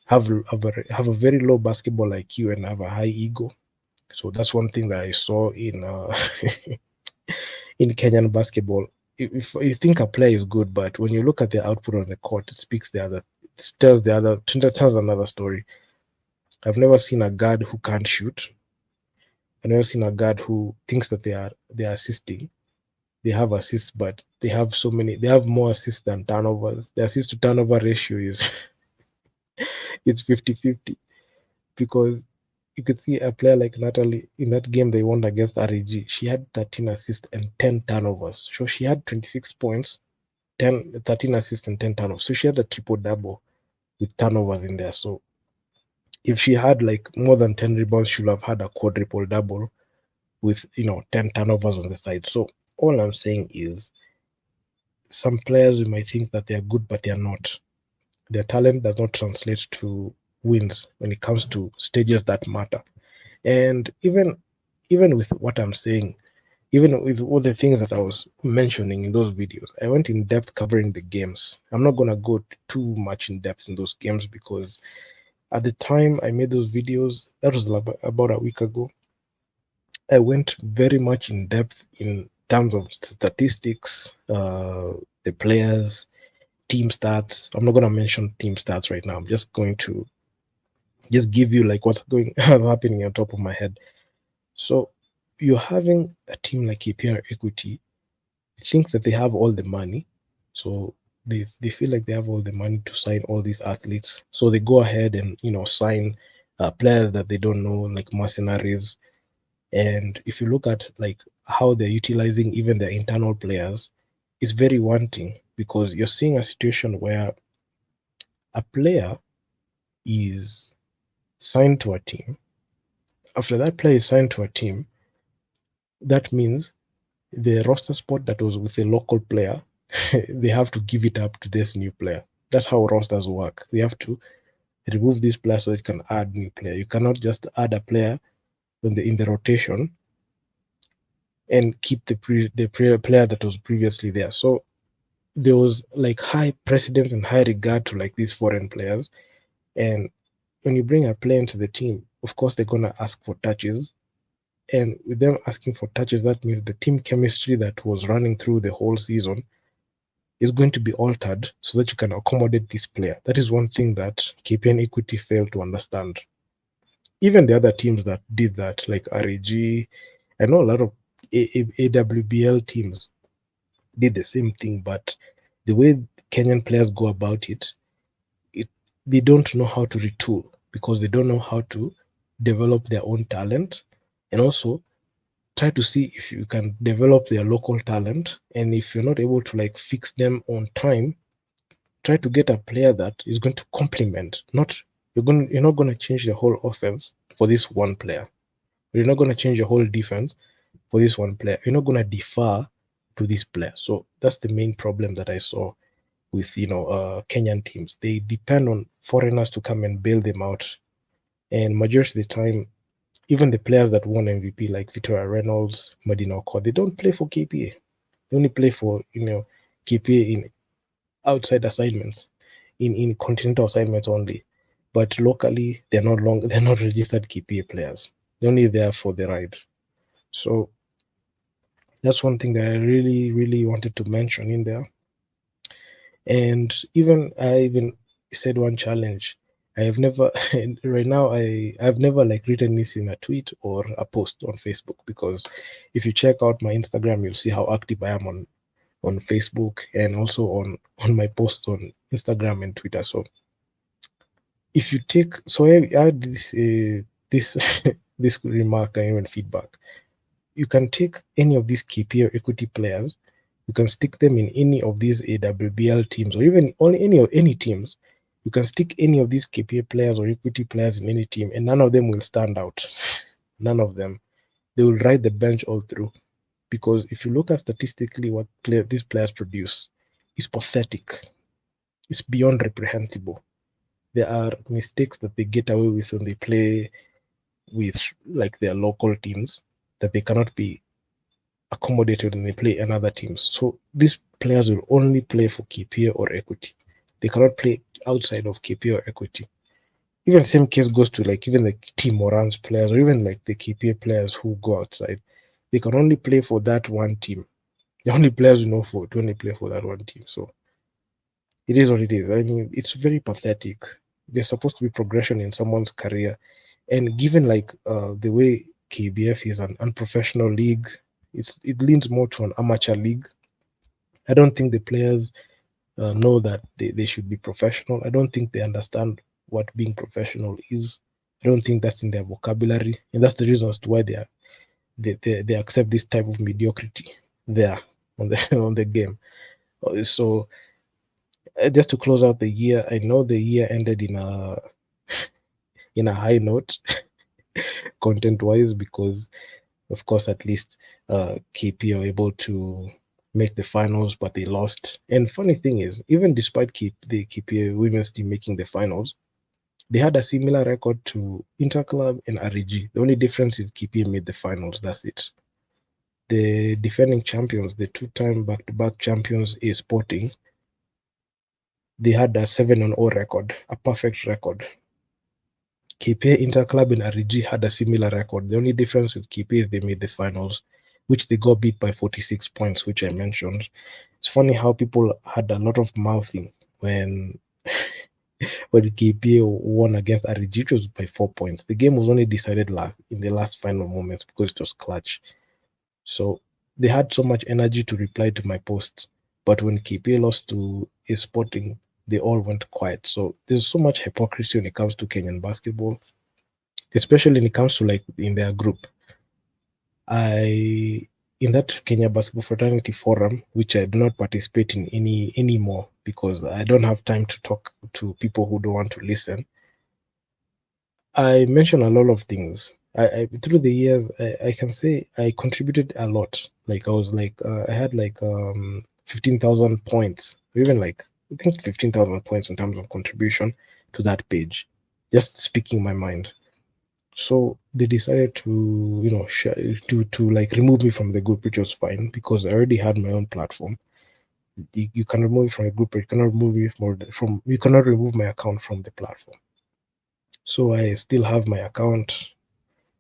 have a very low basketball IQ and have a high ego. So that's one thing that I saw in in Kenyan basketball. If you think a player is good, but when you look at the output on the court, it tells another story. I've never seen a guard who can't shoot. I've never seen a guard who thinks that they are assisting. They have assists, but they have more assists than turnovers. The assist to turnover ratio is it's 50-50 because you could see a player like Natalie in that game they won against REG. She had 13 assists and 10 turnovers. So she had 26 points, 13 assists and 10 turnovers. So she had a triple double with turnovers in there. So if she had like more than 10 rebounds, she would have had a quadruple double with 10 turnovers on the side. So all I'm saying is some players you might think that they are good, but they are not. Their talent does not translate to wins when it comes to stages that matter. And even with what I'm saying, even with all the things that I was mentioning in those videos, I went in depth covering the games. I'm not gonna go too much in depth in those games because at the time I made those videos, that was about a week ago. I went very much in depth in terms of statistics, the players, team stats. I'm not gonna mention team stats right now. I'm just going to just give you like what's going happening on top of my head. So you're having a team like KPR Equity think that they have all the money. So they feel like they have all the money to sign all these athletes. So they go ahead and sign players that they don't know, like mercenaries. And if you look at like how they're utilizing even their internal players, it's very wanting because you're seeing a situation where a player is signed to a team. After that player is signed to a team, that means the roster spot that was with a local player, they have to give it up to this new player. That's how rosters work. They have to remove this player so it can add new player. You cannot just add a player in the rotation and keep player that was previously there. So there was like high precedence and high regard to like these foreign players. And when you bring a player into the team, of course they're gonna ask for touches. And with them asking for touches, that means the team chemistry that was running through the whole season is going to be altered so that you can accommodate this player. That is one thing that KPN Equity failed to understand. Even the other teams that did that, like RAG, I know a lot of AWBL teams did the same thing, but the way Kenyan players go about it they don't know how to retool because they don't know how to develop their own talent and also try to see if you can develop their local talent. And if you're not able to like fix them on time, try to get a player that is going to complement. Not you're not going to change the whole offense for this one player. You're not going to change your whole defense for this one player. You're not going to defer to this player. So that's the main problem that I saw with Kenyan teams. They depend on foreigners to come and bail them out, and majority of the time, even the players that won MVP like Victoria Reynolds, Medina Okor, they don't play for KPA. They only play for KPA in outside assignments, in continental assignments only. But locally, they're not registered KPA players. They're only there for the ride. So that's one thing that I really, really wanted to mention in there. And I even said one challenge. I have never right now I've never like written this in a tweet or a post on Facebook because if you check out my Instagram, you'll see how active I am on Facebook and also on my posts on Instagram and Twitter. So if you take so I had this this remark and even feedback. You can take any of these KPL equity players, you can stick them in any of these AWBL teams or even only any teams. You can stick any of these KPA players or equity players in any team, and none of them will stand out. None of them. They will ride the bench all through. Because if you look at statistically what these players produce, it's pathetic. It's beyond reprehensible. There are mistakes that they get away with when they play with like their local teams that they cannot be accommodated when they play in other teams. So these players will only play for KPA or equity. They cannot play outside of KPA or equity. Even same case goes to like even the team Orange players or even like the KPA players who go outside. They can only play for that one team. The only players you know for to only play for that one team. So it is what it is. I mean, it's very pathetic. There's supposed to be progression in someone's career, and given like the way KBF is an unprofessional league, it leans more to an amateur league. I don't think the players know that they should be professional. I don't think they understand what being professional is. I don't think that's in their vocabulary, and that's the reason as to why they accept this type of mediocrity there on the on the game. So just to close out the year, I know the year ended in a high note content wise because of course at least KP are able to make the finals, but they lost. And funny thing is, even despite the KPA women's team making the finals, they had a similar record to Interclub and REG. The only difference is KPA made the finals. That's it. The defending champions, the two-time back-to-back champions, is Sporting. They had a 7-0 record, a perfect record. KPA, Interclub, and REG had a similar record. The only difference with KPA is they made the finals, which they got beat by 46 points, which I mentioned. It's funny how people had a lot of mouthing when when KPA won against REG, it was by 4 points. The game was only decided in the last final moments because it was clutch. So they had so much energy to reply to my posts, but when KPA lost to a Sporting, they all went quiet. So there's so much hypocrisy when it comes to Kenyan basketball, especially when it comes to like in their group. I in that Kenya Basketball Fraternity Forum, which I do not participate in anymore because I don't have time to talk to people who don't want to listen. I mentioned a lot of things. I through the years, I can say I contributed a lot. Like I was like I had like 15,000 points, or even like I think 15,000 points in terms of contribution to that page, just speaking my mind. So they decided to to like remove me from the group, which was fine because I already had my own platform. You can remove me from a group, but you cannot remove me from you cannot remove my account from the platform. So I still have my account.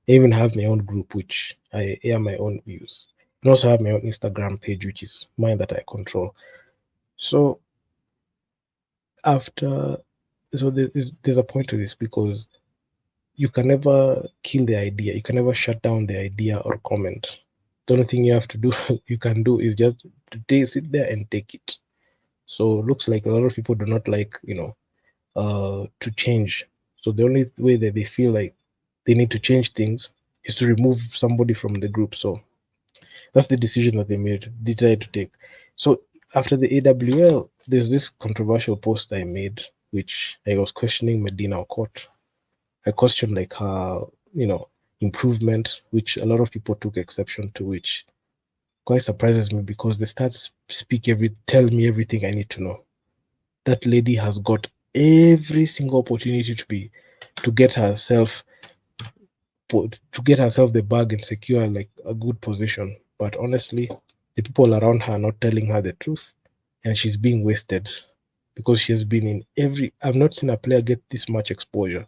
I even have my own group, which I air my own views. I also have my own Instagram page, which is mine that I control. So after, so there's a point to this because you can never kill the idea. You can never shut down the idea or comment. The only thing you have to do, you can do, is just sit there and take it. So it looks like a lot of people do not like, to change. So the only way that they feel like they need to change things is to remove somebody from the group. So that's the decision that they decided to take. So after the AWL, there's this controversial post I made, which I was questioning Medina Okot. I questioned like her, improvement, which a lot of people took exception to, which quite surprises me because the stats tell me everything I need to know. That lady has got every single opportunity to get herself the bag and secure like a good position. But honestly, the people around her are not telling her the truth, and she's being wasted because she has been in every. I've not seen a player get this much exposure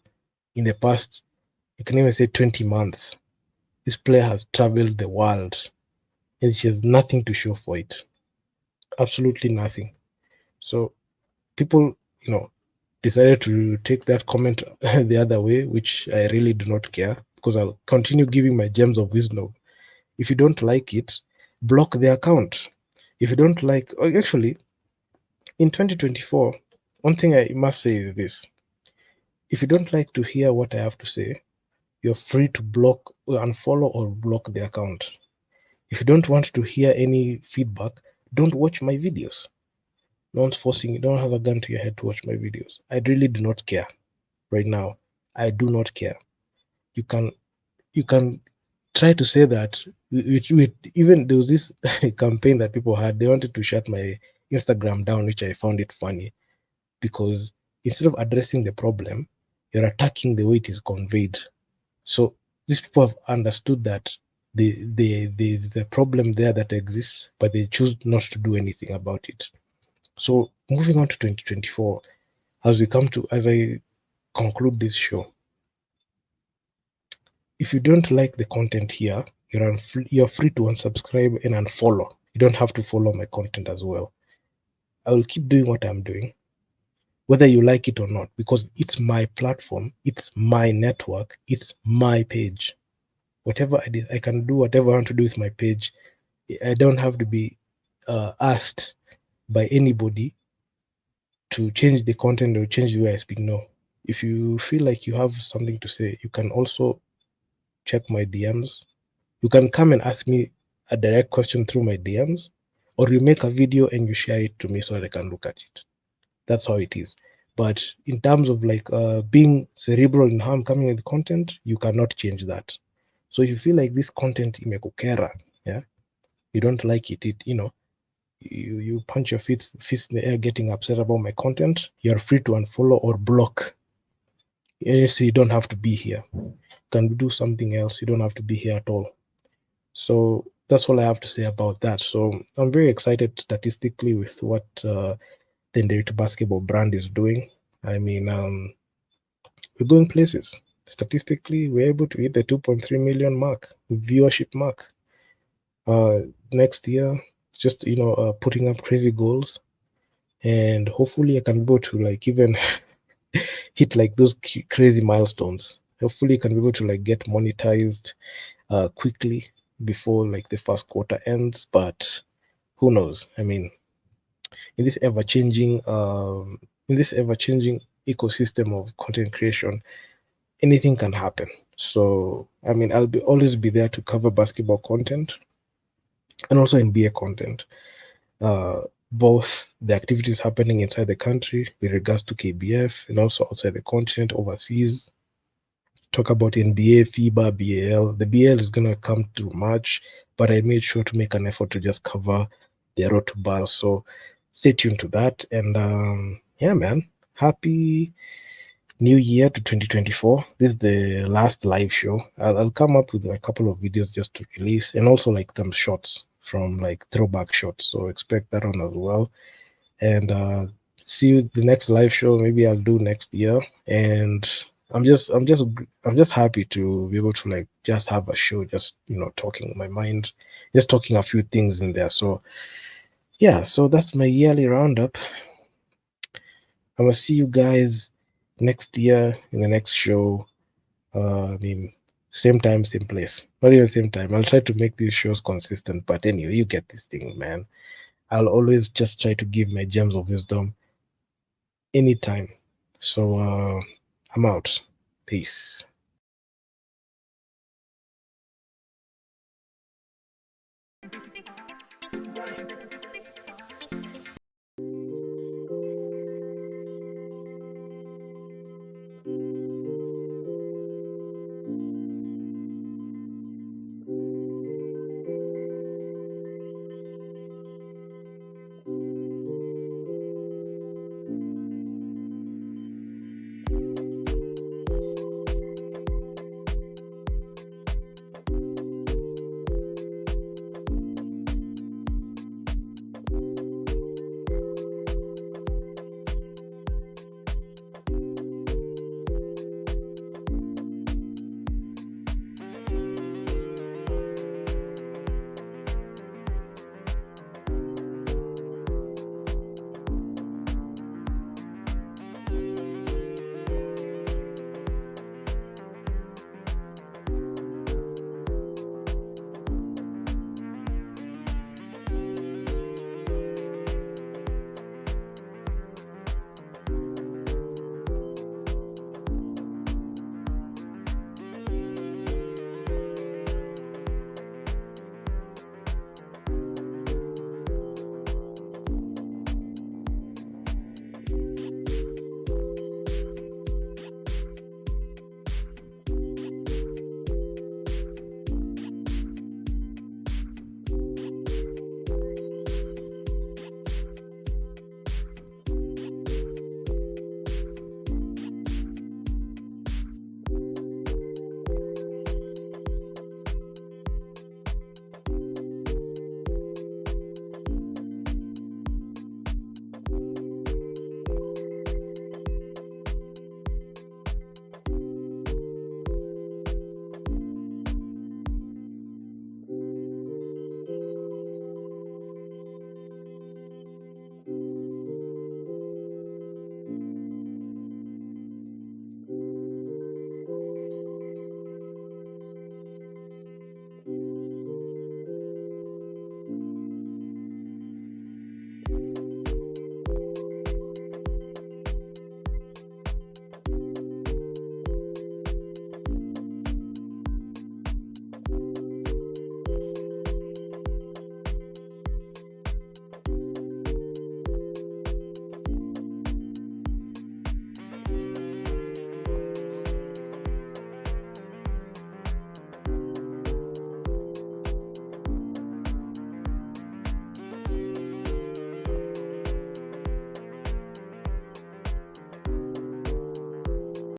in the past. You can even say 20 months. This player has traveled the world, and she has nothing to show for it. Absolutely nothing. So people, decided to take that comment the other way, which I really do not care because I'll continue giving my gems of wisdom. If you don't like it, block the account. If you don't like, actually, in 2024, one thing I must say is this: if you don't like to hear what I have to say, you're free to block, unfollow, or block the account. If you don't want to hear any feedback, don't watch my videos. No one's forcing you. Don't have a gun to your head to watch my videos. I really do not care right now. I do not care. You can you can try to say that even there was this campaign that people had. They wanted to shut my Instagram down, which I found it funny because instead of addressing the problem, you're attacking the way it is conveyed. So these people have understood that there's the problem there that exists, but they choose not to do anything about it. So moving on to 2024, as I conclude this show, if you don't like the content here, you're free to unsubscribe and unfollow. You don't have to follow my content as well. I will keep doing what I'm doing, whether you like it or not, because it's my platform, it's my network, it's my page. Whatever I did, I can do whatever I want to do with my page. I don't have to be asked by anybody to change the content or change the way I speak. No, If you feel like you have something to say, you can also check my DMs. You can come and ask me a direct question through my DMs, or you make a video and you share it to me so that I can look at it. That's how it is. But in terms of like being cerebral in how I'm coming with content, you cannot change that. So if you feel like this content imekukera, yeah, you don't like it, you punch your fist in the air getting upset about my content, you're free to unfollow or block. Yes, you don't have to be here. You can do something else. You don't have to be here at all. So that's all I have to say about that. So I'm very excited statistically with what the Nderitu basketball brand is doing. I mean, we're going places. Statistically, we're able to hit the 2.3 million mark, viewership mark. Uh, Next year, just putting up crazy goals, and hopefully, I can be able to like even hit like those crazy milestones. Hopefully, I can be able to like get monetized quickly before like the first quarter ends. But who knows? I mean, in this ever changing ecosystem of content creation, anything can happen. So I mean, I'll be always be there to cover basketball content and also NBA content. Uh, Both the activities happening inside the country with regards to KBF and also outside the continent, overseas. Talk about NBA, FIBA, BAL. The BAL is gonna come through March, but I made sure to make an effort to just cover the road to BAL. So stay tuned to that. And yeah, man, happy New Year to 2024. This is the last live show. I'll come up with a couple of videos just to release and also like some shots from like throwback shots. So expect that one as well. And see you the next live show. Maybe I'll do next year. And I'm just happy to be able to like just have a show, just talking my mind, just talking a few things in there. So yeah, so that's my yearly roundup. I'm gonna see you guys next year in the next show. I mean, same time, same place. Not even same time. I'll try to make these shows consistent. But anyway, you get this thing, man. I'll always just try to give my gems of wisdom anytime. So I'm out. Peace.